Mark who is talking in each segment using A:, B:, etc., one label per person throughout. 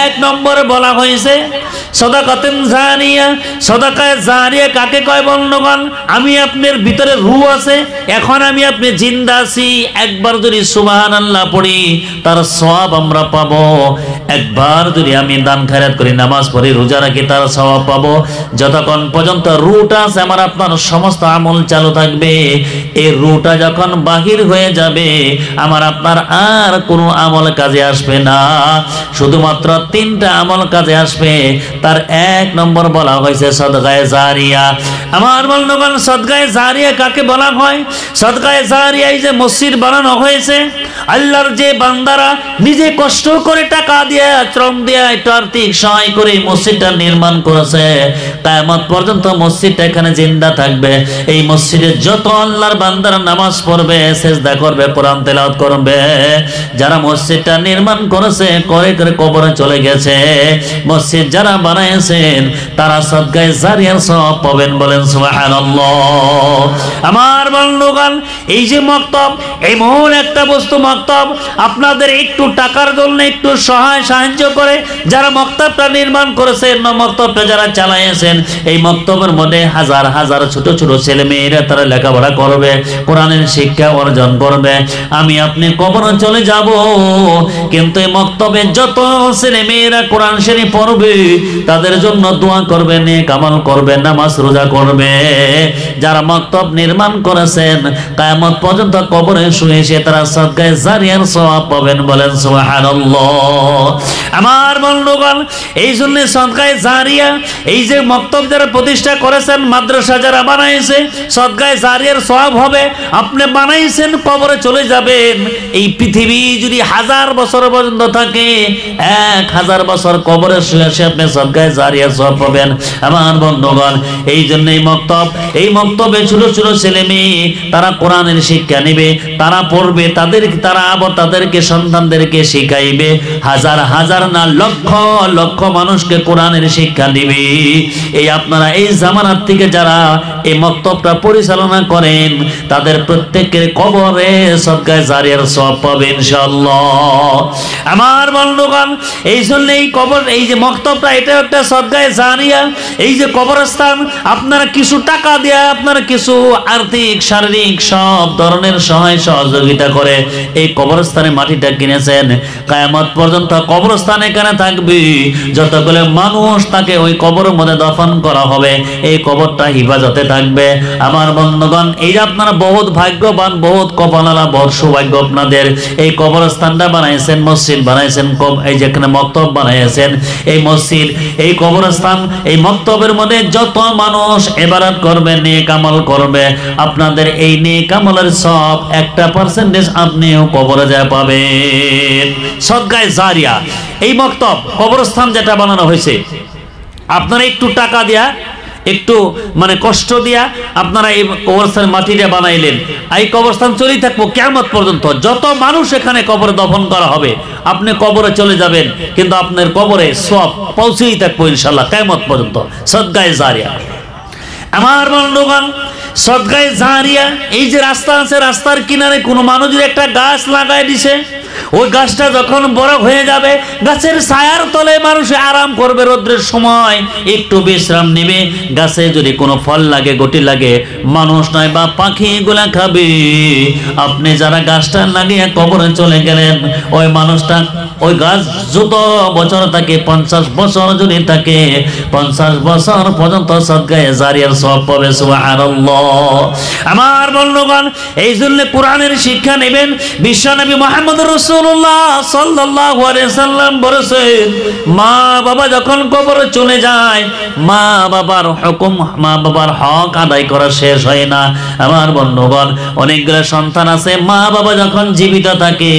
A: এক নম্বরে বলা হয়েছে সাদাকাতুন জারিয়া। সাদাকায়ে জারিয়া কাকে কয় বন্ধুগণ? আমি আপনার ভিতরে রূহ আছে, এখন আমি আপনি জিন্দা আছি, একবার যদি সুবহানাল্লাহ পড়ি তার সওয়াব আমরা পাবো। একবার যদি আমি দান খয়রাত করি, নামাজ পড়ি, রোজা রাখি, তার সওয়াব পাবো। যতক্ষণ পর্যন্ত রূহটা আছে আমার আপনার সমস্ত আমল চালু থাকবে। এই রূহটা যখন বাহির হয়ে যাবে আমার আপনার আর কোনো আমল কাজে আসবে না, শুধুমাত্র তিনটা আমল কাজে আসবে। তার এক নম্বর বলা হয়েছে সাদকায়ে জারিয়া। আমার বন্ধুগণ, সাদকায়ে জারিয়া কাকে বলা হয়? সাদকায়ে জারিয়া এই যে মসজিদ বানানো হয়েছে, আল্লাহর যে বান্দারা নিজে কষ্ট করে টাকা দিয়ে, শ্রম দিয়ে, একটু আর্থিক সহায় করে মসজিদটা নির্মাণ করেছে, কিয়ামত পর্যন্ত মসজিদটা এখানে জিন্দা থাকবে। এই মসজিদে যত আল্লাহর বান্দারা নামাজ পড়বে, সিজদা করবে, কোরআন তেলাওয়াত করবে, যারা মসজিদটা নির্মাণ করেছে করে করে কবরে চলে গেছে, মসজিদ যারা বানাইছেন তারা সাদকায়ে জারিয়ার সওয়াব পাবেন। বলেন সুবহানাল্লাহ। আমার বন্ধুগণ, এই যে মক্তব, এমন একটা বস্তু মক্তব, আপনাদের একটু টাকার জন্য একটু সহায় সাহায্য করে যারা মক্তবটা নির্মাণ করেছেন, মক্তবটা যারা চালাইছেন, এই মক্তবের মধ্যে হাজার হাজার ছোট ছোট ছেলে মেয়েরা তারা লেখাপড়া করবে, কোরআনের শিক্ষা অর্জন করবে। আমি আপনি কবরে চলে যাব, কিন্তু এই মক্তবে যত ছেলে মেয়েরা কোরআন শরীফ পড়বে তাদের জন্য দোয়া করবে, নেক আমল করবে, নামাজ রোজা করবে। যারা মক্তব নির্মাণ করেছেন কিয়ামত পর্যন্ত কবরে শুয়ে সে তারা সাদকায়ে জারিয়ার সওয়াব পাবেন। বলেন সুবহানাল্লাহ। আমার বন্ধুগণ, এই জন্য সাদকায়ে জারিয়া, এই যে মক্তব যারা প্রতিষ্ঠা করেছেন, মাদ্রাসা যারা বানাইছে, সাদকায়ে জারিয়ার সওয়াব হবে। আপনি বানাইছেন, কবরে চলে যাবেন, এই পৃথিবী যদি 1000 বছর পর্যন্ত থাকে, 1000 বছর কবরে শুয়ে আপনি সাদকায়ে জারিয়ার সওয়াব পাবেন। আমার বন্ধুগণ, এই জন্য এই মক্তবে ছোট ছোট ছেলে মেয়ে তারা কোরআনের শিক্ষা নেবে, তারা পড়বে, তারা আবার তাদেরকে সন্তানদেরকে শিখাইবে। হাজার হাজার না লক্ষ লক্ষ মানুষকে কোরআনের শিক্ষা দিবে। এই আপনারা এই জামানার থেকে যারা এই মক্তবটা পরিচালনা করেন তাদের প্রত্যেকের কবরে সাদকায়ে জারিয়ার সওয়াব পাবে ইনশাআল্লাহ। আমার বন্ধুগণ, এই জন্য এই কবর, এই যে মক্তবটা, এটা একটা সাদকায়ে জারিয়া। এই যে কবরস্থান, আপনারা কিছু টাকা দিয়ে, আপনারা কিছু আর্থিক শারীরিক সব ধরনের সহায় সহযোগিতা করে এই কবরস্থানে মাটিটা কিনেছেন, কিয়ামত পর্যন্ত কবরস্থান এখানে থাকবে। যতগুলো মানুষ তাকে ওই কবরের মধ্যে দফন করা হবে, এই কবরটা হিফাজতে থাকবে। আমার বন্ধুগণ, এই যে আপনারা বহুত ভাগ্যবান, বহুত কপালওয়ালা, বহুত সৌভাগ্য আপনাদের। এই কবরস্থানটা বানাইছেন, মসজিদ বানাইছেন, এই যেখানে মক্তব বানাইছেন, এই মসজিদ, এই কবরস্থান, এই মক্তবের মধ্যে যত মানুষ ইবাদত করবে, নেক আমল করবে, আপনাদের এই নেক আমলের সব 1% আপনিও কবরে যায় পাবেন। সাদকায়ে জারিয়া, এই মক্তব কবরস্থান যেটা বানানো হয়েছে, আপনারা একটু টাকা দিয়া, একটু মানে কষ্ট দিয়া আপনারা এই কবরস্থান মাটিটা বানাইলেন। এই কবরস্থান চলেই থাকবো কিয়ামত পর্যন্ত। যত মানুষ এখানে কবরে দফন করা হবে, আপনি কবরে চলে যাবেন, কিন্তু আপনার কবরে সওয়াব পৌঁছেই থাকবো ইনশাআল্লাহ কিয়ামত পর্যন্ত। সাদকায়ে জারিয়া। আমার বন্ধুগণ, সাদকায়ে জারিয়া, এই যে রাস্তা আছে, রাস্তার কিনারে কোনো মানুষ যদি একটা গাছ লাগায় দিছে, ওই গাছটা যখন বড় হয়ে যাবে, গাছের ছায়ার তলে মানুষ আরাম করবে, রোদ্রের সময় একটু বিশ্রাম নেবে। গাছে যদি কোনো ফল লাগে, গটি লাগে, মানুষ নয় বা পাখি এগুলা খাবে। আপনি যারা গাছটা লাগিয়ে কবরে চলে গেলেন, ওই মানুষটা, ওই গাছ যত বছর থাকে, 50 বছর যদি থাকে, 50 বছর পর্যন্ত সাদকায়ে জারিয়ার সওয়াব পাবে। সুবহানাল্লাহ। আমার বন্ধুগণ, এই জন্য কোরআনের শিক্ষা নেবেন। বিশ্বনবী মুহাম্মদ রাসূলুল্লাহ সাল্লাল্লাহু আলাইহি সাল্লাম বলেছেন, মা বাবা যখন কবরে চলে যায়, মা বাবার হুকুম, মা বাবার হক আদায় করা শেষ হয় না। আমার বন্ধুগণ, অনেকগুলো সন্তান আছে, মা বাবা যখন জীবিত থাকে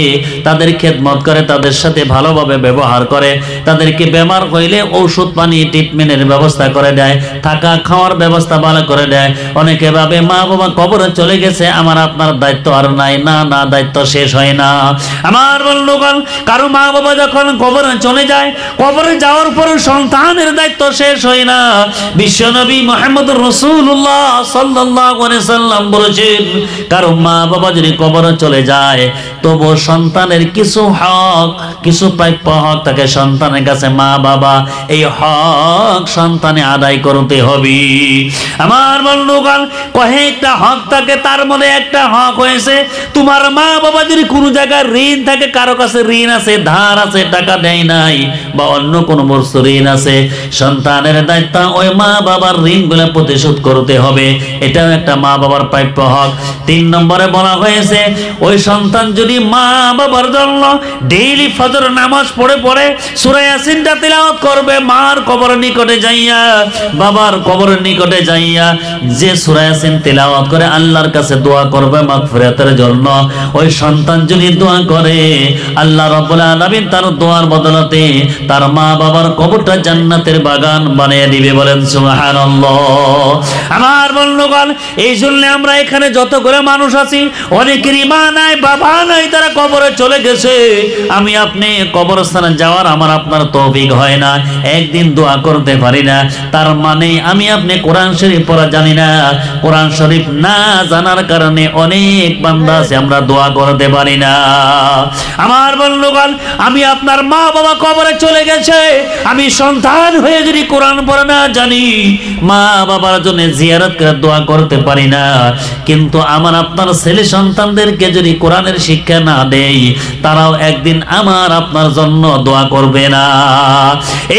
A: তাদের খেদমত করে, তাদের সাথে ভালোভাবে ব্যবহার করে, তাদেরকে বেমার হইলে ঔষধ পানি ট্রিটমেন্টের ব্যবস্থা করে দেয়, থাকা খাওয়ার ব্যবস্থা ভালো করে দেয়। অনেকে ভাবে মা বাবা কবরে চলে গেছে, আমার আপনার দায়িত্ব আর নাই। না না, দায়িত্ব শেষ হয় না। আমার বন্ধুগণ, কারো মা বাবা যখন কবরে চলে যায়, কবরে যাওয়ার পরে সন্তানের দায়িত্ব শেষ হয় না। বিশ্বনবী মুহাম্মদ রাসূলুল্লাহ সাল্লাল্লাহু আলাইহি সাল্লাম বলেছেন, কারো মা বাবা যদি কবরে চলে যায়, তবু সন্তানের কিছু হক কিছু প্রাপ্য হক তাকে সন্তানের কাছে মা বাবা এই হক সন্তানে আদায় করতে হবে। আমার বন্ধুগণ, কয়েকটা হক থাকে, তার মধ্যে একটা হক হয়েছে তোমার মা বাবা যদি কোনো জায়গায় ঋণ থাকে, কারো কাছে ঋণ আছে, ধার আছে, টাকা দেয় নাই, বা অন্য কোনো বস্তু ঋণ আছে, সন্তানের দায়িত্ব ওই মা বাবার ঋণগুলো পরিশোধ করতে হবে। এটাও একটা মা বাবার প্রাপ্য হক। 3 নম্বরে বলা হয়েছে ওই সন্তান যদি মা বাবার জন্য ডেইলি ফজর নামাজ পড়ে পড়ে সূরা ইয়াসিনটা তিলাওয়াত করবে, মার কবরের নিকটে যাইয়া, বাবার কবরের নিকটে যাইয়া যে সূরা ইয়াসিন তিলাওয়াত করে আল্লাহর কাছে দোয়া করবে মাগফিরাতের জন্য, ওই সন্তান যদি দোয়া করে আল্লাহ রাব্বুল আলামিন তার দোয়ার বদলতে তার মা বাবার কবরটা জান্নাতের বাগান বানিয়ে দিবে। বলেন সুবহানাল্লাহ। আমার বন্ধুগণ, এই জন্য আমরা এখানে যত করে মানুষ আছি, অনেকেরই মা নাই বাবা নাই, তারা কবরে চলে গেছে। আমি আপনি কবরস্থানে যাওয়ার আমার আপনার তৌফিক হয় না, একদিন দোয়া করতে পারি না, তার মানে আমি আপনি কোরআন শরীফ পড়া জানি না। কোরআন শরীফ না জানার কারণে অনেক বান্দা আছে আমরা দোয়া করতে পারি না। আমার বন্ধুগণ, আমি আপনার মা বাবা কবরে চলে গেছে, আমি সন্তান হয়ে যদি কোরআন পড়া না জানি, মা বাবার জন্য জিয়ারত করে দোয়া করতে পারি না, কিন্তু আমার আপনার ছেলে সন্তানদেরকে যদি কোরআনের শিক্ষা না দেই, তারাও একদিন আমার আপনার জন্য দোয়া করবে না।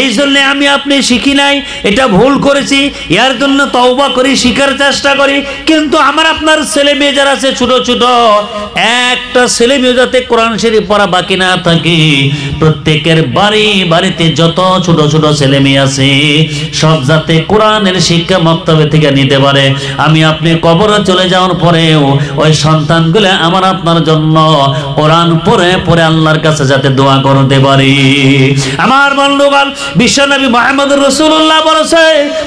A: এই জন্য আমি আপনি শিখি নাই, এটা ভুল করেছি, এর জন্য তওবা করি, শিখার চেষ্টা করি। কিন্তু আমার আপনার ছেলে মেয়ে যারা আছে ছোট ছোট, একটা ছেলে মেয়ে যাতে কোরআন শরীফ পড়া বাকি না থাকে, প্রত্যেকের বাড়ি বাড়িতে যত ছোট ছোট ছেলে মেয়ে আছে সব যাতে কোরআনের শিক্ষা মক্তবে থেকে নিতে পারে। আমি আপনি কবরে চলে যাওয়ার পরেও ওই সন্তানগুলো আমার আপনার জন্য কোরআন পড়ে পড়ে আল্লাহর কাছে যাতে দোয়া করতে পারি। আমার বন্ধুগণ, বিশ্বনবী মুহাম্মদ রাসূলুল্লাহ বলেছে,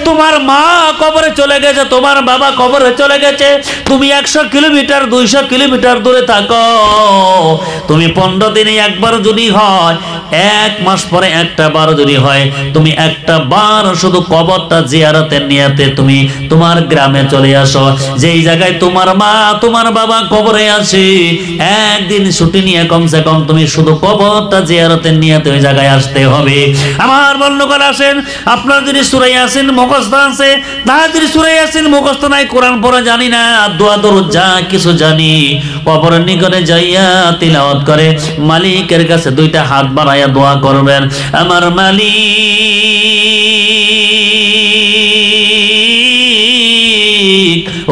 A: তোমার মা কবরে চলে গেছে, তোমার বাবা কবরে চলে গেছে, তুমি 100 কিলোমিটার 200 কিলোমিটার দূরে থাকো, তুমি 15 দিনে একবার যদি হয়, 1 মাস পরে একটা বার যদি হয়, তুমি একটা বার শুধু কবরটা জিয়ারতের নিয়তে তুমি তোমার গ্রামে চলে আসো, যেই জায়গায় তোমার মা তোমার বাবা কবরে আছে, একদিন ছুটি নিয়ে কমসে কম তুমি শুধু কবরটা জিয়ারতের নিয়তে ওই জায়গায় আসতে হবে। আমার বন্ধুগণ, আসেন, আপনার যদি সূরা ইয়াসিন মুখস্থ আছে, তার যদি সূরা ইয়াসিন মুখস্থ নাই, কোরআন পড়া জানি না, দোয়া দরুদ যা কিছু জানি, কবরের নিকটে যাইয়া তিলাওয়াত করে মালিকের কাছে 2টা হাত বাড়াইয়া দোয়া করবেন, আমার মালিক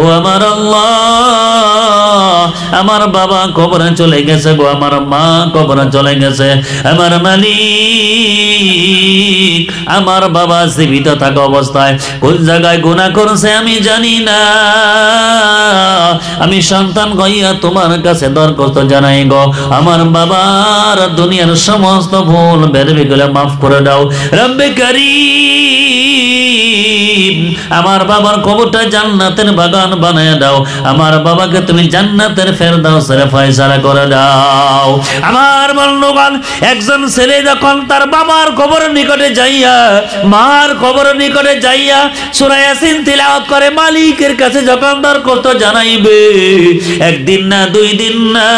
A: ও আমার আল্লাহ, আমার বাবা কবরে চলে গেছে গো, আমার মা কবরে চলে গেছে, আমার মালিক, আমার বাবা জীবিত থাকা অবস্থায় কোন জায়গায় গুনাহ করেছে আমি জানি না, আমি সন্তান হইয়া তোমার কাছে দরখাস্ত জানাই গো, আমার বাবার দুনিয়ার সমস্ত ভুল বেরবিগুলো মাফ করে দাও রব্বে কারীম, আমার বাবার কবরটা জান্নাতের বাগান বানায় দাও, আমার বাবাকে তুমি জান্নাতের ফেরদাউসের ফয়সালা করে দাও। আমার বন্ধুগণ, একজন ছেলে যখন তার বাবার কবরের নিকটে যাইয়া, মার কবরের নিকটে যাইয়া সূরা ইয়াসিন তিলাওয়াত করে মালিকের কাছে যখন দরখাস্ত জানাইবে, একদিন না 2 দিন না,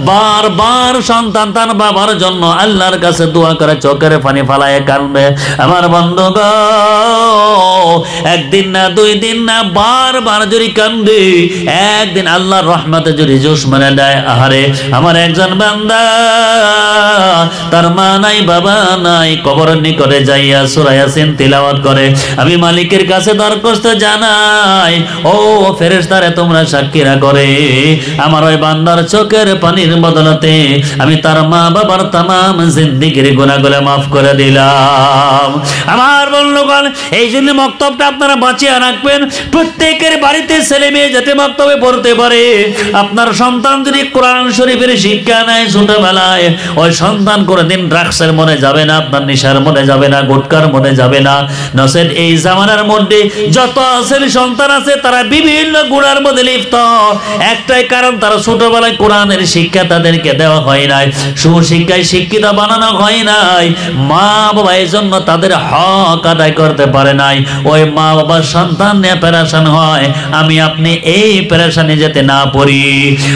A: বারবার সন্তান তার বাবার জন্য আল্লাহর কাছে দোয়া করে চোখের পানি ফালায় কাঁদবে। আমার বন্ধুগণ, একদিন না 2 দিন না, বারবার যদি কান্দে, একদিন আল্লাহর রহমতে যদি জোশ মানে দেয়। আহারে, আমার একজন বান্দা তার মা নাই বাবা নাই, কবরের নিকটে যাইয়া সূরা ইয়াসিন তিলাওয়াত করে, আমি মালিকের কাছে দরখাস্ত জানাই, ও ফেরেশতারা তোমরা সাক্ষীরা করে আমার ওই বান্দার চোখের পানির বদলতে আমি তার মা বাবার তামাম জিন্দেগির গুনাহগুলো মাফ করে দিলাম। আমার বন্ধুগণ, এই জন্য মক্তবটা আপনারা বাঁচিয়ে রাখবেন, প্রত্যেকের বাড়িতে ছেলে মেয়ে যাতে মক্তবে পড়তে পারে। আপনার সন্তান যদি কোরআন শরীফের শিক্ষা নেয় ছোটবেলায়, ওই সন্তান কোনোদিন ড্রাগসের মনে যাবে না, আপনার নেশার মনে যাবে না, গুটকার মনে যাবে না। নসেন এই জামানার মধ্যে যত ছেলে সন্তান আছে তারা বিভিন্ন গুনার মধ্যে লিপ্ত, একটাই কারণ তারা ছোটবেলায় কোরআনের শিক্ষা তাদেরকে দেওয়া হয় নাই, সুশিক্ষায় শিক্ষিত বানানো হয় নাই। মা বাবা এই জন্য তাদের হক আদায় করতে পারে নাই, ওই মা বাবার সন্তান নিয়ে পেরেশান হয়। আমি আপনি এই পেরেশানি যেতে না পড়ি।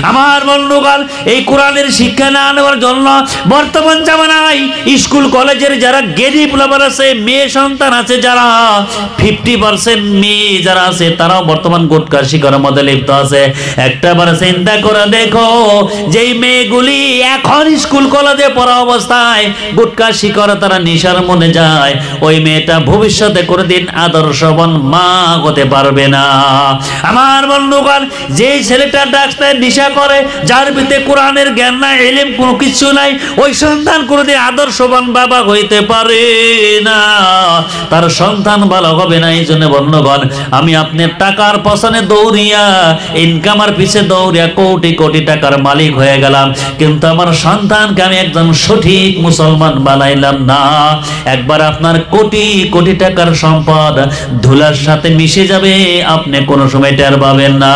A: আমার বন্ধুগণ, এই কোরআনের শিক্ষা না নেওয়ার জন্য বর্তমান জামানায় স্কুল কলেজের যারা গেদি প্লাবার আছে, মেয়ে সন্তান আছে, যারা 50% মেয়ে যারা আছে, তারাও বর্তমান গুটখা শিকারের মধ্যে লিপ্ত আছে। একটাবার চিন্তা করে দেখো, যেই মেয়েগুলি এখন স্কুল কলেজে পড়া অবস্থায় গুটখা শিকারে তারা নেশার মনে যায়, ওই মেয়েটা ভবিষ্যতে কোনোদিন আদর্শবান মা হতে পারবে না। আমার বন্ধুগণ, যে ছেলেটা ডাক্তার নেশা করে, যার ভিতরে কোরআনের জ্ঞান নাই, ইলম কোনো কিছু নাই, ওই সন্তান কোনোদিন আদর্শবান বাবা হইতে পারে না, তার সন্তান ভালো হবে না। এই জন্য বন্ধুগণ, আমি আপনার টাকার পছনে দৌড়িয়া, ইনকামের পিছে দৌড়িয়া কোটি কোটি টাকার মালিক হয়ে গেলাম, কিন্তু আমার সন্তানকে আমি একজন সঠিক মুসলমান বানাইলাম না। একবার আপনার কোটি কোটি টাকার সম্পদ ধুলার সাথে মিশে যাবে, আপনি কোনো সময় টের পাবেন না।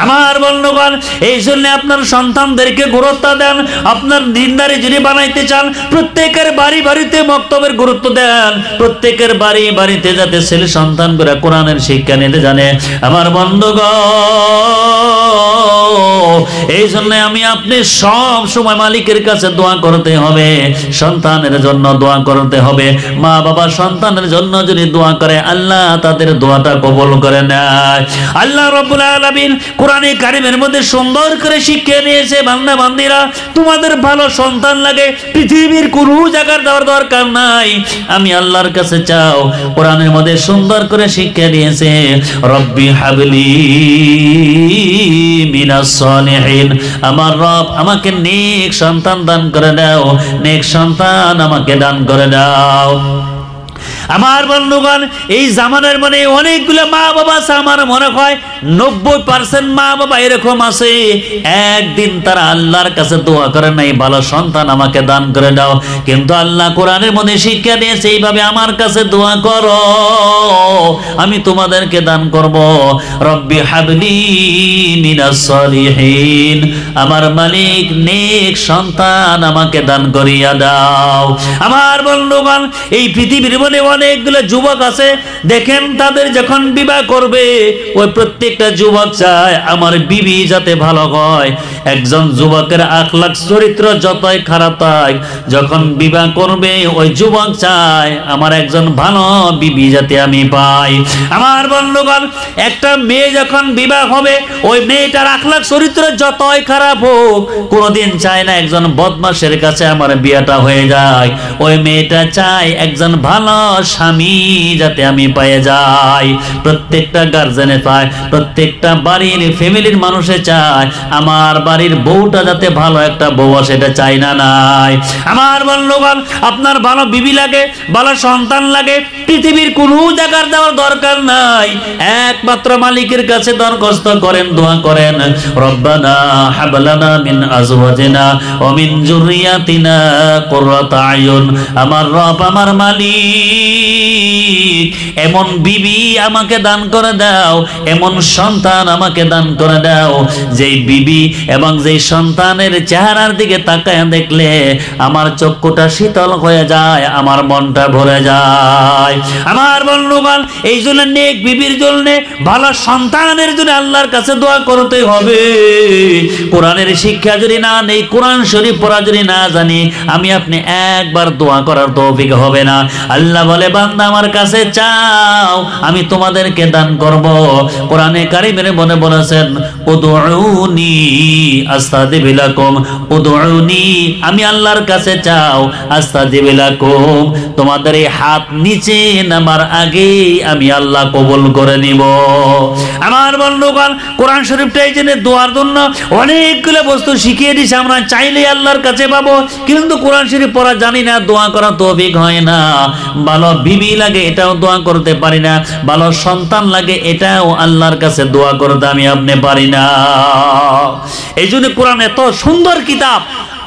A: আমার বন্ধুগণ, এই জন্য আপনার সন্তানদেরকে গুরুত্ব দেন। আপনার দিনদারি যদি বানাইতে চান, প্রত্যেকের বাড়ি বাড়িতে বক্তব্যের গুরুত্ব দেন, প্রত্যেকের বাড়ি বাড়িতে যাতে ছেলে সন্তান করে কোরআনের শিক্ষা নিতে জানে। আমার বন্ধুগণ, এই জন্য আমি আপনি সব সময় মালিকের কাছে দোয়া করতে হবে, সন্তানের জন্য দোয়া করতে হবে। মা বাবা সন্তানের জন্য যদি দোয়া করে, আল্লাহ তাদের দোয়াটা কবুল করে নেয়। আল্লাহ রাব্বুল আলামিন কোরআনে কারিমের মধ্যে সুন্দর করে শিক্ষা দিয়েছে, বান্দা বান্দিরা, তোমাদের ভালো সন্তান লাগে পৃথিবীর কোনো জায়গার দেওয়ার দরকার নাই, আমি আল্লাহর কাছে চাও। কোরআনের মধ্যে সুন্দর করে শিক্ষা দিয়েছে, রব্বি হাবলি মিনাস সালিহিন, আমার রব আমাকে নেক সন্তান দান করে দাও, নেক সন্তান আমাকে দান করে দাও। আমার বন্ধুগণ, এই জামানার মানে অনেকগুলো মা বাবা আছে, আমার মনে হয় 90% মা বাবা এরকম আছে, একদিন তারা আল্লাহর কাছে দোয়া করে নাই, ভালো সন্তান আমাকে দান করে দাও। কিন্তু আল্লাহ কোরআনের মধ্যে শিক্ষা দিয়েছে, এইভাবে আমার কাছে দোয়া করো, আমি তোমাদেরকে দান করব। রব্বি হাবলি মিনাস সালিহিন, আমার মালিক নেক সন্তান আমাকে দান করিয়া দাও। আমার বন্ধুগণ, এই পৃথিবীর মধ্যে অনেকগুলো যুবক আছে, দেখেন তাদের যখন বিবাহ করবে, ওই প্রত্যেকটা যুবক চায় আমার বিবি যাতে ভালো হয়। একজন যুবকের আখলাক চরিত্র যতই খারাপ থাক, যখন বিবাহ করবে ওই যুবক চায় আমার একজন ভালো বিবি যাতে আমি পাই। আমার বন্ধুগণ, একটা মেয়ে যখন বিবাহ হবে, ওই মেয়েটার আখলাক চরিত্র যতই খারাপ হোক, কোনোদিন চায় না একজন বদমাশের কাছে আমার বিয়েটা হয়ে যায়। ওই মেয়েটা চায় একজন ভালো স্বামী যাতে আমি পেয়ে যাই। প্রত্যেকটা গার্জেনে চায়, প্রত্যেকটা বাড়ির ফ্যামিলির মানুষে চায় আমার বাড়ির বউটা যাতে ভালো একটা বউ, সেটা চাই না নাই। আমার বন্ধুগণ, আপনার ভালো বিবি লাগে, ভালো সন্তান লাগে, পৃথিবীর কোনো জায়গার দেওয়ার দরকার নাই, একমাত্র মালিকের কাছে দরখাস্ত করেন, দোয়া করেন, রব্বানা হাবলানা মিন আজওয়াজিনা ওয়া মিন যুররিয়াতিনা কুররাতা আয়ুন। আমার রব, আমার মালিক, এমন বিবি আমাকে দান করে দাও, এমন সন্তান আমাকে দান করে দাও, যেই বিবি এবং যেই সন্তানের চেহারার দিকে তাকায় দেখলে আমার চক্ষুটা শীতল হয়ে যায়, আমার মনটা ভরে যায়। আমার বন্ধুগণ, এই জন্য নেক বিবির জন্য, ভালো সন্তানের জন্য আল্লাহর কাছে দোয়া করতে হবে। কোরআনের শিক্ষা যদি না নেই, কোরআন শরীফ পড়া যদি না জানি, আমি আপনি একবার দোয়া করার তৌফিক হবে না। আল্লাহ বলে, বান্দা আমার কাছে চাও, আমি তোমাদেরকে দান করব। কোরআনে কারিমের মনে বলেছেন, উদউনি আস্তাজিব লাকুম, উদউনি, আমি আল্লাহর কাছে চাও, আস্তাজিব লাকুম, তোমাদের এই হাত নিচে নামার আগে আমি আল্লাহ কবুল করে নিব। আমার বন্ধুগণ, কোরআন শরীফটা এই জন্য দোয়ার জন্য অনেকগুলো বস্তু শিখিয়ে দিছে, আমরা চাইলে আল্লাহর কাছে পাবো, কিন্তু কোরআন শরীফ পড়া জানি না, দোয়া করা তৌফিক হয় না। ভালো বিবি লাগে, এটাও দোয়া করতে পারি না, ভালো সন্তান লাগে, এটাও আল্লাহর কাছে দোয়া করতে আমি আপনি পারি না। এই জন্য কোরআন এত সুন্দর কিতাব।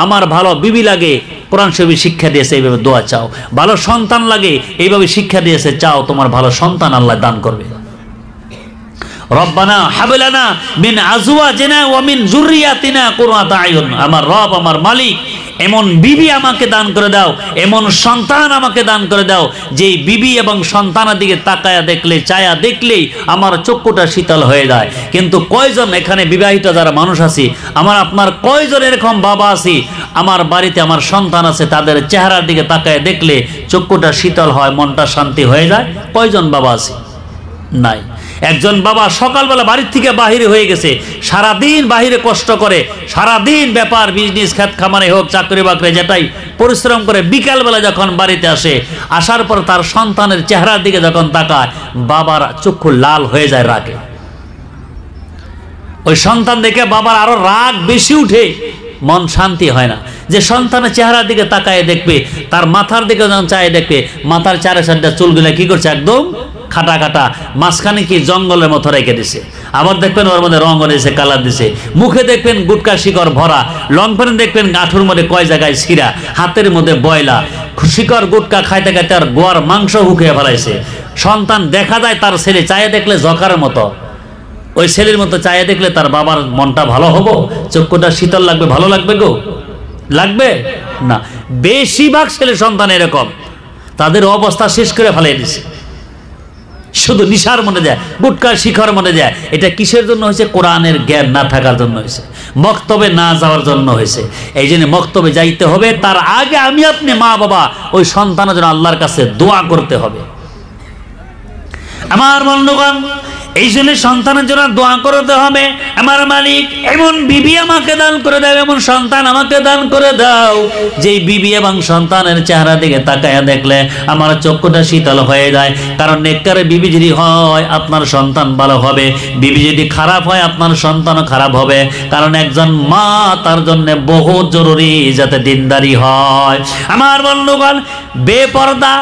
A: আমার ভালো বিবি লাগে, কোরআন শরীফ শিক্ষা দিয়েছে এইভাবে দোয়া চাও। ভালো সন্তান লাগে, এইভাবে শিক্ষা দিয়েছে, চাও তোমার ভালো সন্তান আল্লাহ দান করবে। রব্বানা হাবলানা মিন আজওয়াজিনা ওয়া মিন যুররিয়াতিনা কুররাতা আয়ুন, আমার রব আমার মালিক এমন বিবি আমাকে দান করে দাও, এমন সন্তান আমাকে দান করে দাও যেই বিবি এবং সন্তানের দিকে তাকায়া দেখলে চায়া দেখলেই আমার চক্ষুটা শীতল হয়ে যায়। কিন্তু কয়জন এখানে বিবাহিত যারা মানুষ আছি, আমার আপনার কয়জন এরকম বাবা আছি আমার বাড়িতে আমার সন্তান আছে তাদের চেহারার দিকে তাকায় দেখলে চক্ষুটা শীতল হয়, মনটা শান্তি হয়ে যায়? কয়জন বাবা আছে? নাই। একজন বাবা সকালবেলা বাড়ির থেকে বাহিরে হয়ে গেছে, সারাদিন বাহিরে কষ্ট করে, সারাদিন ব্যাপার বিজনেস খেত খামারে হোক চাকরি বাকরি যেটাই পরিশ্রম করে, বিকালবেলা যখন বাড়িতে আসে, আসার পর তার সন্তানের চেহারার দিকে যখন তাকায় বাবার চক্ষু লাল হয়ে যায় রাগে। ওই সন্তান দেখে বাবার আরো রাগ বেশি উঠে, মন শান্তি হয় না। যে সন্তানের চেহারার দিকে তাকায় দেখবে, তার মাথার দিকে যখন চায় দেখবে মাথার চারে চারটা চুলগুলো কি করছে একদম খাটা খাটা, মাঝখানে কি জঙ্গলের মতো রেখে দিছে। আবার দেখবেন ওর মধ্যে রঙ দিয়েছে, কালার দিছে। মুখে দেখবেন গুটকা শিকড় ভরা, লং পেন দেখবেন গাঁঠুর মধ্যে কয় জায়গায় ছিঁড়া, হাতের মধ্যে বয়লা, শিকড় গুটকা খাইতে খাইতে আর গোয়ার মাংস হুকিয়ে ফেলাইছে। সন্তান দেখা যায় তার ছেলে চায়ে দেখলে জকার মতো, ওই ছেলের মতো চায়ে দেখলে তার বাবার মনটা ভালো হবো, চক্ষুটা শীতল লাগবে, ভালো লাগবে গো? লাগবে না। বেশিরভাগ ছেলে সন্তান এরকম, তাদের অবস্থা শেষ করে ফেলে দিছে। শুধু নিশার মনে যায়, গুটকার শিখর মনে যায়। এটা কিসের জন্য হয়েছে? কোরআনের জ্ঞান না থাকার জন্য হয়েছে, মক্তবে না যাওয়ার জন্য হয়েছে। এই জন্য মক্তবে যাইতে হবে, তার আগে আমি আপনি মা বাবা ওই সন্তানের জন্য আল্লাহর কাছে দোয়া করতে হবে। আমার বন্ধুগণ, এই জন্য সন্তানের জন্য দোয়া করতে হবে, আমার মালিক এমন বিবি আমাকে দান করে দাও, এমন সন্তান আমাকে দান করে দাও যেই বিবি এবং সন্তানের চেহারা দিকে তাকায়া দেখলে আমার চক্ষুটা শীতল হয়ে যায়। কারণ নেককারে বিবি যদি হয় আপনার সন্তান ভালো হবে, বিবি যদি খারাপ হয় আপনার সন্তানও খারাপ হবে। কারণ একজন মা তার জন্য বহুত জরুরি যাতে দিনদারি হয়। আমার বন্ধুগণ, বেপরদা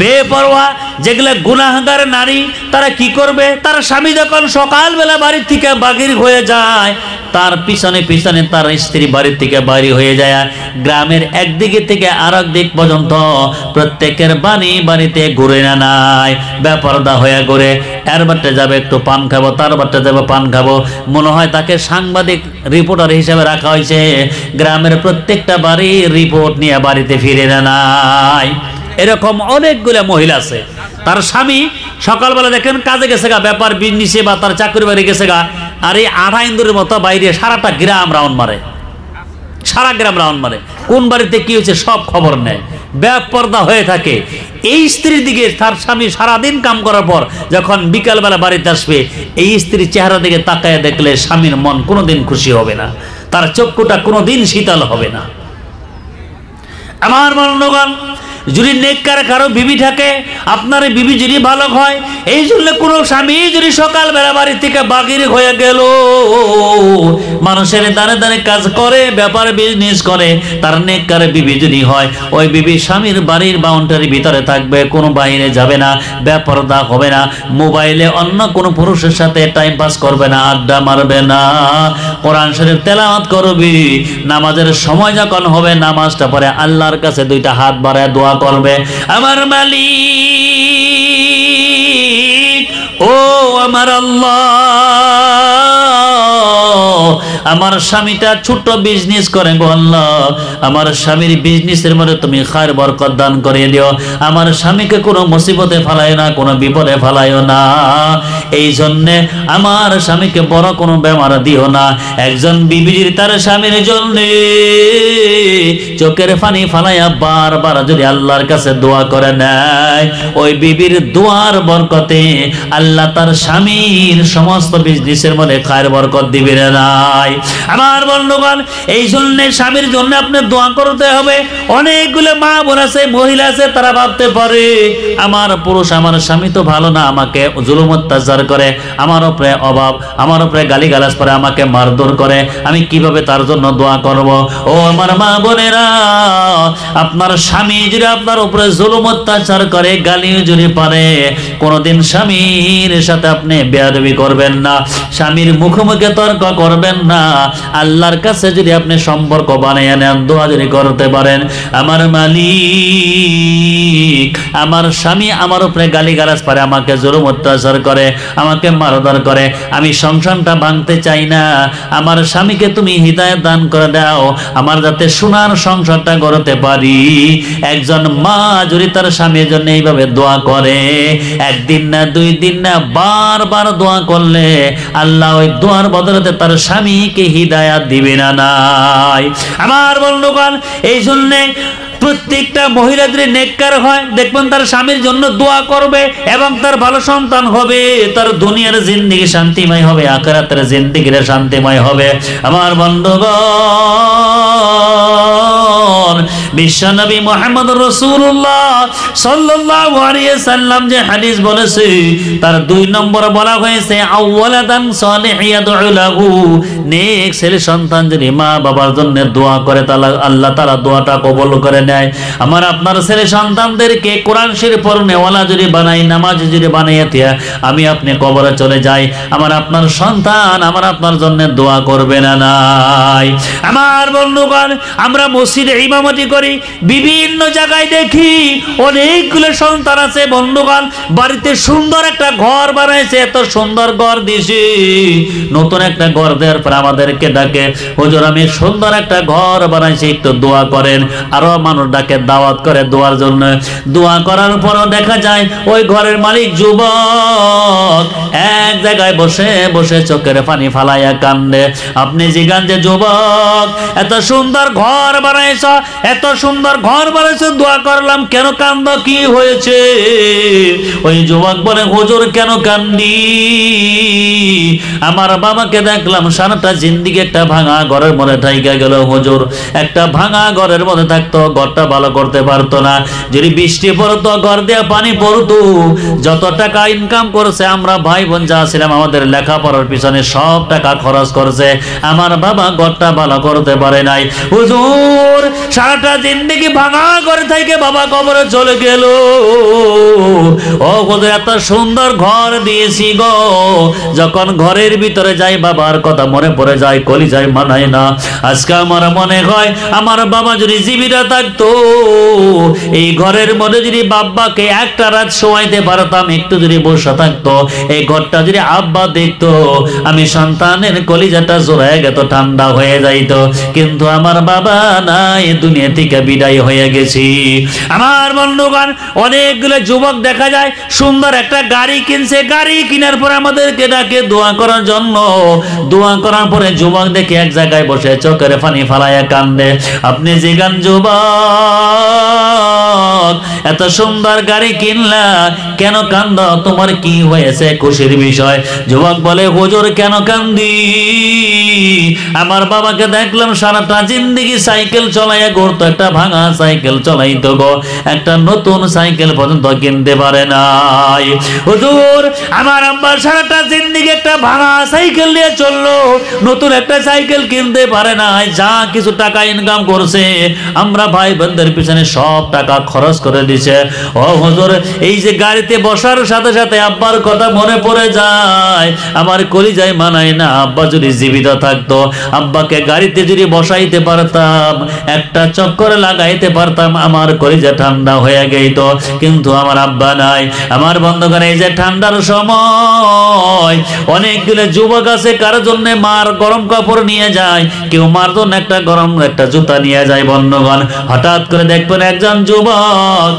A: বেপরোয়া যেগুলো গুনাহগার নারী, তারা কি করবে? তার স্বামী যখন সকালবেলা বাড়ির থেকে বাহির হয়ে যায়, তার পিছনে পিছনে তার স্ত্রী বাড়ির থেকে বাড়ি হয়ে যায়। গ্রামের একদিকে থেকে আর এক দিক পর্যন্ত প্রত্যেকের বাড়িতে ঘুরে না নাই, বেপরদা হয়ে ঘুরে। এর বাড়িতে যাবে একটু পান খাবো, তার বাড়িতে যাবে পান খাবো, মনে হয় তাকে সাংবাদিক রিপোর্টার হিসেবে রাখা হয়েছে। গ্রামের প্রত্যেকটা বাড়ির রিপোর্ট নিয়ে বাড়িতে ফিরে না নাই। এরকম অনেকগুলো মহিলা আছে, তার স্বামী সকালবেলা দেখেন কাজে গেছে গা, ব্যাপার বিজনেসে বা তার চাকরি বাড়ি গেছে গা, আর এই আধা ইন্দুরের মতো বাইরে সারাটা গ্রাম রাউন্ড মারে, সারা গ্রাম রাউন্ড মারে। কোন বাড়িতে কি হয়েছে সব খবর নেয়, বেপরদা হয়ে থাকে। এই স্ত্রীর দিকে তার স্বামী সারাদিন কাম করার পর যখন বিকালবেলা বাড়িতে আসবে, এই স্ত্রীর চেহারা দিকে তাকায় দেখলে স্বামীর মন কোনোদিন খুশি হবে না, তার চক্ষুটা কোনোদিন শীতল হবে না। আমার বন্ধুগণ, যদি নেককার কারো বিবি থাকে, আপনার বিবি যদি ভালো হয়, এই জন্য কোনো স্বামী যদি সকালবেলা বাড়ি থেকে বাহির হয়ে গেল, মানুষের দানে দানে কাজ করে, ব্যাপার বিজনেস করে, তার নেককার বিবি যদি হয়, ওই বিবি স্বামীর বাড়ির বাউন্ডারির ভিতরে থাকবে, কোনো বাইরে যাবে না, বেপরদা হবে না, মোবাইলে অন্য কোনো পুরুষের সাথে টাইম পাস করবে না, আড্ডা মারবে না, কোরআন শরীফ তেলাওয়াত করবি, নামাজের সময় যখন হবে নামাজটা পড়ে আল্লাহর কাছে দুইটা হাত বাড়ায় দোয়া করবে, আমার মালিক ও আমার আল্লাহ, আমার স্বামীটা ছোট্ট বিজনেস করে গো আল্লাহ, আমার স্বামীর বিজনেসের মধ্যে তুমি খায়ের বরকত দান করে দিও, আমার স্বামীকে কোনো মুসিবতে ফেলায় না, কোনো বিপদে ফেলায় না, এই জন্যে আমার স্বামীকে বড় কোনো বেমার দিও না। একজন বিবির তার স্বামীর জন্য চোখের পানি ফালাইয়া বারবার যদি আল্লাহর কাছে দোয়া করে নেয়, ওই বিবির দোয়ার বরকতে আল্লাহ তার স্বামীর সমস্ত বিজনেসের মধ্যে খায়ের বরকত দিবে নাই। আমার বন্ধুগণ, এই জন্য স্বামীর জন্য আপনি দোয়া করতে হবে। অনেকগুলো মা বোন আছে, মহিলা আছে, তারা ভাবতে পারে আমার পুরুষ, আমার স্বামী তো ভালো না, আমাকে জুলুম অত্যাচার করে, আমার উপরে অভাব, আমার উপরে গালিগালাজ করে, আমাকে মারধর করে, আমি কিভাবে তার জন্য দোয়া করব? ও আমার মা বোনেরা, আপনার স্বামী যদি আপনার উপরে জুলুম অত্যাচার করে, গালি যদি পারে, কোনোদিন স্বামীর সাথে আপনি বেয়াদবি করবেন না, স্বামীর মুখোমুখি তর্ক করবেন না, আল্লাহর কাছে যদি আপনি সম্পর্ক বানিয়ে নেন, দোয়া যদি করতে পারেন, আমার মালিক, আমার স্বামী আমার উপরে গালিগালাজ পারে, আমাকে জুলুম অত্যাচার করে, আমাকে মারধর করে, আমি সংসারটা ভাঙতে চাই না, আমার স্বামীকে তুমি হিদায়াত দান করে দাও, আমার যাতে সোনার সংসারটা গড়তে পারি। একজন মা যদি তার স্বামীর জন্য এইভাবে দোয়া করে, একদিন না দুই দিন না বারবার দোয়া করলে আল্লাহ ওই দোয়ার বদলে তার স্বামীকে হিদায়াত দিবে না নাই। আমার বন্ধুগণ, এই জন্যে প্রত্যেকটা মহিলা যদি নেককার হয়, দেখবেন তার স্বামীর জন্য দোয়া করবে এবং তার ভালো সন্তান হবে, তার দুনিয়ার জিন্দেগি শান্তিময় হবে, আখিরাতের জিন্দেগিটা শান্তিময় হবে। আমার বন্ধুগণ, বিশ্বনবী মুহাম্মদ রাসূলুল্লাহ সাল্লাল্লাহু আলাইহি সাল্লাম যে হাদিস বলেছে, তার 2 নম্বর বলা হয়েছে আওয়ালাদান সালিহ ইয়াদউ লাহু, নেক ছেলে সন্তান যদি মা বাবার জন্য দোয়া করে, তাহলে আল্লাহ তাআলা দোয়াটা কবুল করে নেয়। আমার আপনার ছেলে সন্তানদেরকে কোরআন শরীফ পড়নেওয়ালা যদি বানাই, নামাজ যদি বানাইয়া দিয়া আমি আপনি কবরে চলে যাই, আমার আপনার সন্তান আমার আপনার জন্য দোয়া করবে না নাই। আমার বন্ধুগণ, আমরা মসজিদে ইমামতি করি, বিভিন্ন জায়গায় দেখি অনেকগুলো সন্তান আছে বন্ধুগণ, বাড়িতে সুন্দর একটা ঘর বানাইছে, এত সুন্দর ঘর দিছি, নতুন একটা ঘর দেওয়ার পর আমাদেরকে ডাকে, হুজুর আমি সুন্দর একটা ঘর বানাইছি, একটু দোয়া করেন। আরো মানুষ ডাকে, দাওয়াত করে দোয়ার জন্য। দোয়া করার পরও দেখা যায় ওই ঘরের মালিক যুবক এক জায়গায় বসে বসে চোখের পানি ফালাইয়া কান্দে। আপনি জিজ্ঞান যে যুবক, এত সুন্দর ঘর বানাইছ, এত সুন্দর ঘর বানাইছ, দোয়া করলাম, কেন কান্দ, কি হয়েছে? ওই যুবক বলে, হুজুর কেন কান্দি, আমার বাবাকে দেখলাম সারাটা জিন্দেগি একটা ভাঙা ঘরের মধ্যে ঠাইকা গেল হুজুর, একটা ভাঙা ঘরের মধ্যে থাকতো, ঘরটা ভালো করতে পারতো না, যদি বৃষ্টি পড়তো ঘর দিয়ে পানি পড়তো, যত টাকা ইনকাম করেছে আমরা ভাই বোন যা ছিলাম আমাদের লেখাপড়ার পিছনে সব টাকা খরচ করছে, আমার বাবা ঘরটা ভালো করতে পারে নাই। হুজুর সারাটা জিন্দেগি ভাঙা ঘরে থেকে বাবা কবরে চলে গেল, ও হুজুর এত সুন্দর ঘর দিয়েছি গো, যখন ঘরের ভিতরে যাই বাবার কথা মনে পড়ে যায়, কলিজায় মানায় না। আজকে আমার মনে হয় আমার বাবা যদি জীবিত থাকতো, এই ঘরের মধ্যে যদি বাবাকে একটা রাত শোয়াইতে পারতাম, একটু যদি বসে থাকতো, এই ঘরটা যদি আব্বা দেখতো, আমি সন্তানের কলিজাটা জোড়ায় গেত, ঠান্ডা হয়ে যাইতো। কিন্তু আমার বাবা নাই, দুনিয়া থেকে বিদায় হয়ে গেছি। আমার বন্ধুগণ, অনেকগুলো যুবক দেখা যায় সুন্দর একটা গাড়ি কিনছে, গাড়ি কেনার পরে আমাদেরকে ডাকে দোয়া করার জন্য। দোয়া করার পরে যুবক দেখে এক জায়গায় বসে চোখের পানি ফালাইয়া কান্দে। আপনি জিগান যুবক, এত সুন্দর গাড়ি কিনলা, কেন কান্দ, তোমার কি হয়েছে, খুশির বিষয়? যুবক বলে, হুজুর কেন কান্দি, আমার বাবাকে দেখলাম সারাটা জিন্দেগি সাইকেল চলাইয়া ঘুরতো, একটা ভাঙা সাইকেল চলাইতো গো, একটা নতুন সাইকেল পর্যন্ত কিনতে পারে নাই। হুজুর আমার আব্বা সারাটা জিন্দেগি একটা ভাঙা সাইকেল নিয়ে চললো, নতুন একটা সাইকেল কিনতে পারে নাই, যা কিছু টাকা ইনকাম করছে আমরা ভাই বোনদের পিছনে সব টাকা খরচ করে দিছে। ও হুজুর, এই যে গাড়িতে বসার সাথে সাথে আব্বার কথা মনে পড়ে যায়, আমার কলিজায় মানায় না, আব্বা যদি জীবিত থাকতো, আব্বাকে গাড়িতে যদি বসাইতে পারতাম, একটা চক্কর লাগাইতে পারতাম, আমার কলিজা ঠান্ডা হয়ে গেইত, কিন্তু আমার আব্বা নাই। আমার বন্ধুগণ, এই যে ঠান্ডার সময় অনেকগুলো যুবক আছে, কারোর জন্য মার গরম কাপড় নিয়ে যায়, কেউ মার জন্য একটা গরম একটা জুতা নিয়ে যায়। বন্ধুগণ, হঠাৎ করে দেখবেন একজন যুবক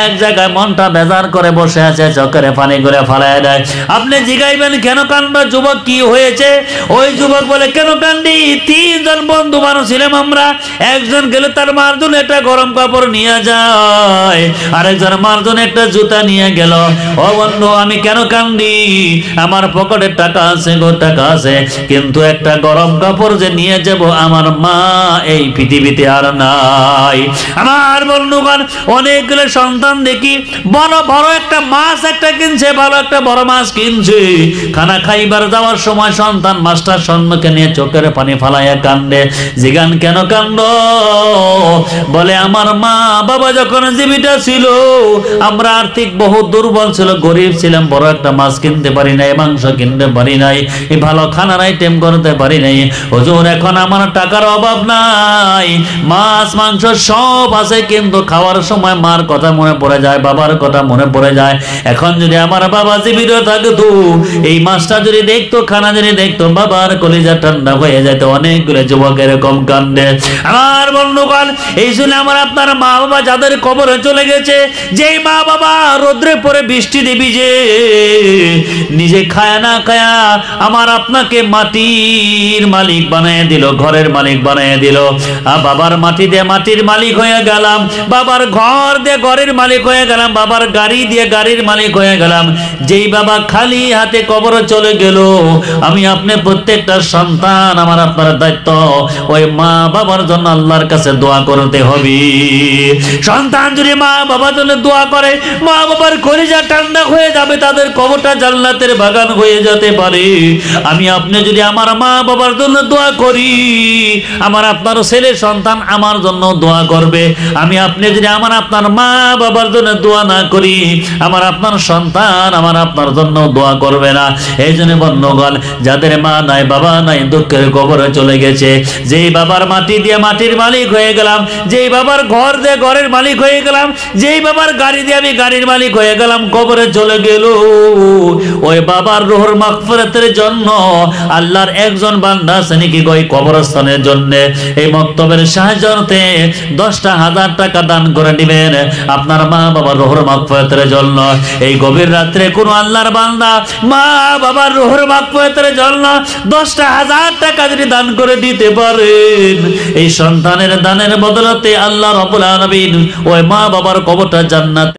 A: এক জায়গায় মনটা বেজার করে বসে আছে, চোখের পানি করে ফালায় দেয়। আপনি জিগাইবেন কেন কান্দ যুবক, কি হয়েছে? ওই যুবক বলে, কেন কান্দি, 3 জন বন্ধু মানুষ ছিলাম আমরা, একজন গেলে তার মার জন্য একটা গরম কাপড় নিয়ে যায়, আরেকজন মার জন্য একটা জুতা নিয়ে গেল। ও বন্ধু, আমি কেন কান্দি, আমার পকেটে টাকা আছে গো, টাকা আছে, কিন্তু একটা গরম কাপড় যে নিয়ে যাব আমার মা এই পৃথিবীতে আর নাই। আমার বন্ধুগণ, অনেকগুলো ছেলে সন্তান দেখি বড় বড় একটা মাছ একটা কিনছে, ভালো একটা বড় মাছ কিনছে, খানা খাইবার যাওয়ার সময় সন্তান মাছটার সম্মুখে নিয়ে চোখের পানি ফালাইয়া কান্দে। জিগান কেন কান্দ? বলে আমার মা বাবা যখন জীবিত ছিল আমরা আর্থিক বহু দুর্বল ছিল, গরিব ছিলাম, বড় একটা মাছ কিনতে পারি নাই, মাংস কিনতে পারি নাই, এই ভালো খানার আইটেম করতে পারি নাই। হুজুর এখন আমার টাকার অভাব নাই, মাছ মাংস সব আছে, কিন্তু খাওয়ার সময় মার কথা মনে পড়ে যায়, বাবার কথা মনে পড়ে যায়। এখন যদি আমার বাবা জীবিত থাকতো, এই মাছটা যদি দেখতো, খানা যদি দেখতো, বাবার কলিজা ঠান্ডা হয়ে যেত। অনেকগুলো যুবক এরকম কান্দে। আমার বন্ধুগণ, এই জন্য আমার আপনার মা বাবা যাদের কবরে চলে গেছে, যেই মা বাবা রোদ্রে পরে বৃষ্টি দেবী যে নিজে খায় না খায়া আমার আপনাকে মাটির মালিক বানিয়ে দিল, ঘরের মালিক বানিয়ে দিল। বাবার মাটি দিয়ে মাটির মালিক হয়ে গেলাম, বাবার ঘর দিয়ে ঘরের মালিক হয়ে গেলাম, বাবার গাড়ি দিয়ে গাড়ির মালিক হয়ে গেলাম। যেই বাবা খালি হাতে কবরে চলে গেল, আমি আপনি প্রত্যেকটা সন্তান আমার আপনার দায়িত্ব ওই মা বাবার জন্য আল্লাহর কাছে দোয়া করতে হবে। সন্তান যদি মা বাবার জন্য দোয়া করে, মা বাবার কলিজা ঠান্ডা হয়ে যাবে, তাদের কবরটা জান্নাতের বাগান হয়ে যেতে পারে। আমি আপনি যদি আমার মা বাবার জন্য দোয়া করি, আমার আপনার ছেলে সন্তান আমার জন্য দোয়া করবে। আমি আপনি যদি আমার আপনার মা বাবার জন্য দোয়া না করি, আমার আপনার সন্তান আমার আপনার জন্য দোয়া করবে না। এই জন্য বন্ধুগণ, যাদের মা নাই বাবা নাই, দুঃখের কবরে চলে গেছে, যেই বাবার মাটি দিয়ে মাটির মালিক হয়ে গেলাম, যেই বাবার ঘর দিয়ে ঘরের মালিক হয়ে গেলাম, যেই বাবার গাড়ি দিয়ে আমি গাড়ির মালিক হয়ে গেলাম, কবরে চলে গেল, ওই বাবার রুহুর মাগফিরাতের জন্য আল্লাহর একজন বান্দা আছে নাকি ওই কবরস্থানের জন্য এই মক্তবের সাহায্যে 10,000 টাকা দান করে দিবেন আপনার মা বাবার রুহুর মাগফিরাতের জন্য। এই গভীর রাত্রে কোন আল্লাহর বান্দা মা বাবার রুহুর মাগফিরাতের জন্য 10,000 টাকা যদি দান করে দিতে পারেন, এই সন্তানের দানের বদলতে আল্লাহ রাব্বুল আলামিন ওই মা বাবার কবরটা জান্নাত